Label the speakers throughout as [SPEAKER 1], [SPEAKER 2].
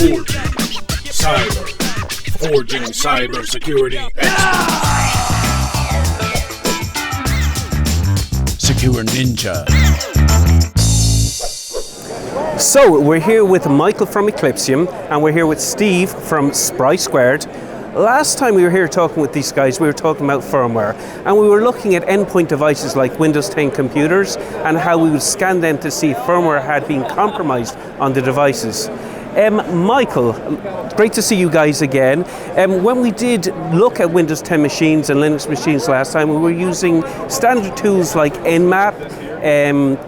[SPEAKER 1] Forging cybersecurity experts. Secure Ninja.
[SPEAKER 2] So we're here with Michael from Eclypsium, and we're here with Steve from Spry Squared. Last time we were here talking with these guys, we were talking about firmware, and we were looking at endpoint devices like Windows 10 computers and how we would scan them to see if firmware had been compromised on the devices. Michael, great to see you guys again. When we did look at Windows 10 machines and Linux machines last time, we were using standard tools like Nmap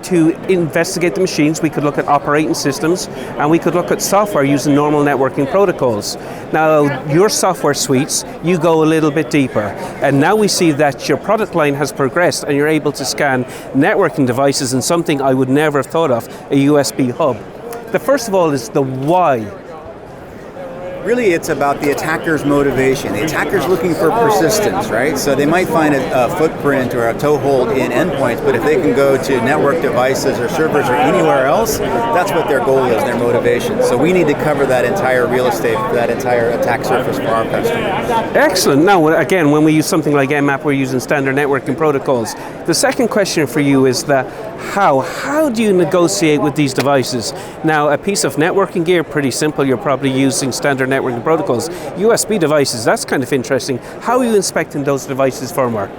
[SPEAKER 2] to investigate the machines. We could look at operating systems, and we could look at software using normal networking protocols. Now, your software suites, you go a little bit deeper, and now we see that your product line has progressed and you're able to scan networking devices and something I would never have thought of, a USB hub. The first of all is the why.
[SPEAKER 3] Really, it's about the attacker's motivation. The attacker's looking for persistence, right? So they might find a footprint or a toehold in endpoints, but if they can go to network devices or servers or anywhere else, that's what their goal is, their motivation. So we need to cover that entire real estate, that entire attack surface for our customers.
[SPEAKER 2] Excellent. Now, again, when we use something like Nmap, we're using standard networking protocols. The second question for you is that how do you negotiate with these devices? Now, a piece of networking gear, pretty simple. You're probably using standard networking protocols. USB devices, that's kind of interesting. How are you inspecting those devices' firmware?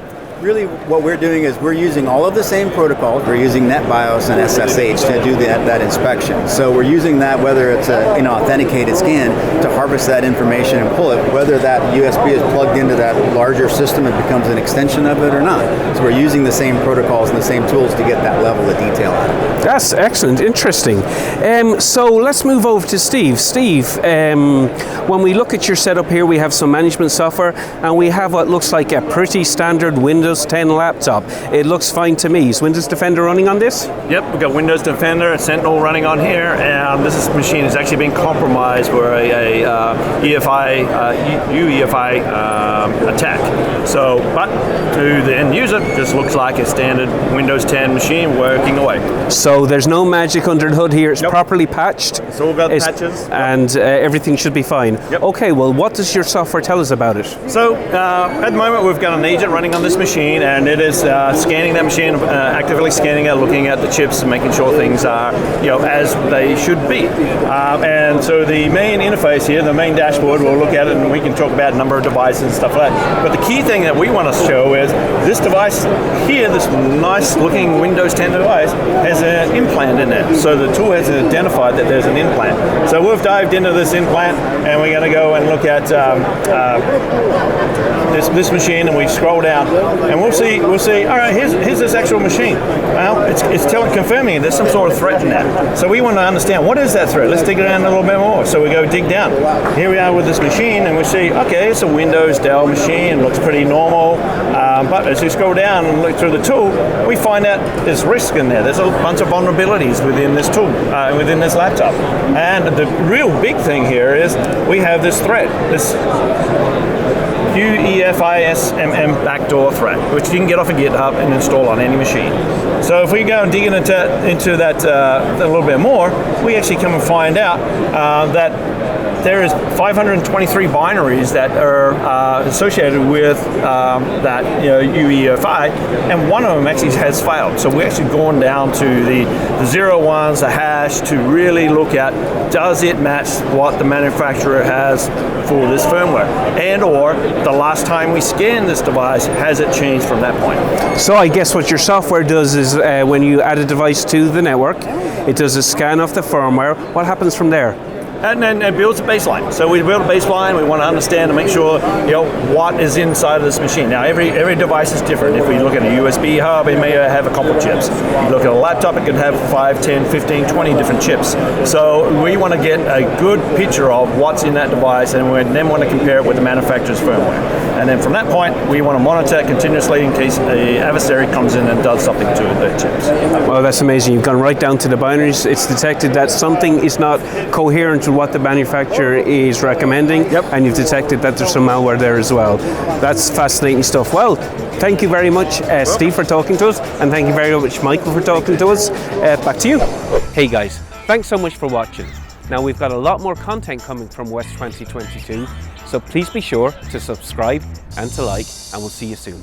[SPEAKER 3] Really, what we're doing is we're using all of the same protocols. We're using NetBIOS and SSH to do that inspection. So we're using that, whether it's an authenticated scan, to harvest that information and pull it, whether that USB is plugged into that larger system and becomes an extension of it or not. So we're using the same protocols and the same tools to get that level of detail out of it.
[SPEAKER 2] That's excellent, interesting. So let's move over to Steve. Steve, when we look at your setup here, we have some management software, and we have what looks like a pretty standard Windows 10 laptop. It looks fine to me. Is Windows Defender running on this?
[SPEAKER 4] Yep, we've got Windows Defender and Sentinel running on here, and this machine has actually been compromised for a UEFI attack. So, but to the end user, this looks like a standard Windows 10 machine working away.
[SPEAKER 2] So there's no magic under the hood here. It's properly patched.
[SPEAKER 4] It's all got patches.
[SPEAKER 2] And everything should be fine.
[SPEAKER 4] Yep.
[SPEAKER 2] Okay, well, what does your software tell us about it?
[SPEAKER 4] So at the moment, we've got an agent running on this machine, and it is scanning that machine, actively scanning it, looking at the chips and making sure things are, as they should be. And so the main interface here, the main dashboard, we'll look at it and we can talk about number of devices and stuff like that. But the key thing that we want to show is this device here, this nice looking Windows 10 device, has an implant in it. So the tool has identified that there's an implant. So we've dived into this implant, and we're going to go and look at this machine, and we scroll down, and we'll see. All right, here's this actual machine. Well, it's confirming there's some sort of threat in that. So we want to understand, what is that threat? Let's dig around a little bit more. So we go dig down. Here we are with this machine, and we see, okay, it's a Windows Dell machine. Looks pretty normal. But as we scroll down and look through the tool, we find out there's risk in there. There's a bunch of vulnerabilities within this tool, within this laptop. And the real big thing here is we have this threat, this UEFI-SMM backdoor threat, which you can get off of GitHub and install on any machine. So if we go and dig into that a little bit more, we actually come and find out that there is 523 binaries that are associated with that UEFI, and one of them actually has failed. So we're actually gone down to the 01s, the hash, to really look at, does it match what the manufacturer has for this firmware, and or the last time we scanned this device, has it changed from that point?
[SPEAKER 2] So I guess what your software does is when you add a device to the network, it does a scan of the firmware. What happens from there?
[SPEAKER 4] And then it builds a baseline. So we build a baseline. We want to understand and make sure what is inside of this machine. Now every device is different. If we look at a USB hub, it may have a couple of chips. If you look at a laptop, it can have 5, 10, 15, 20 different chips. So we want to get a good picture of what's in that device, and we then want to compare it with the manufacturer's firmware. And then from that point, we want to monitor it continuously in case an adversary comes in and does something to the chips.
[SPEAKER 2] Well, that's amazing. You've gone right down to the binaries. It's detected that something is not coherent with what the manufacturer is recommending, and you've detected that there's some malware there as well. That's fascinating stuff. Well, thank you very much, Steve, for talking to us, and thank you very much, Michael, for talking to us. Back to you. Hey guys, thanks so much for watching. Now we've got a lot more content coming from West 2022, so please be sure to subscribe and to like, and we'll see you soon.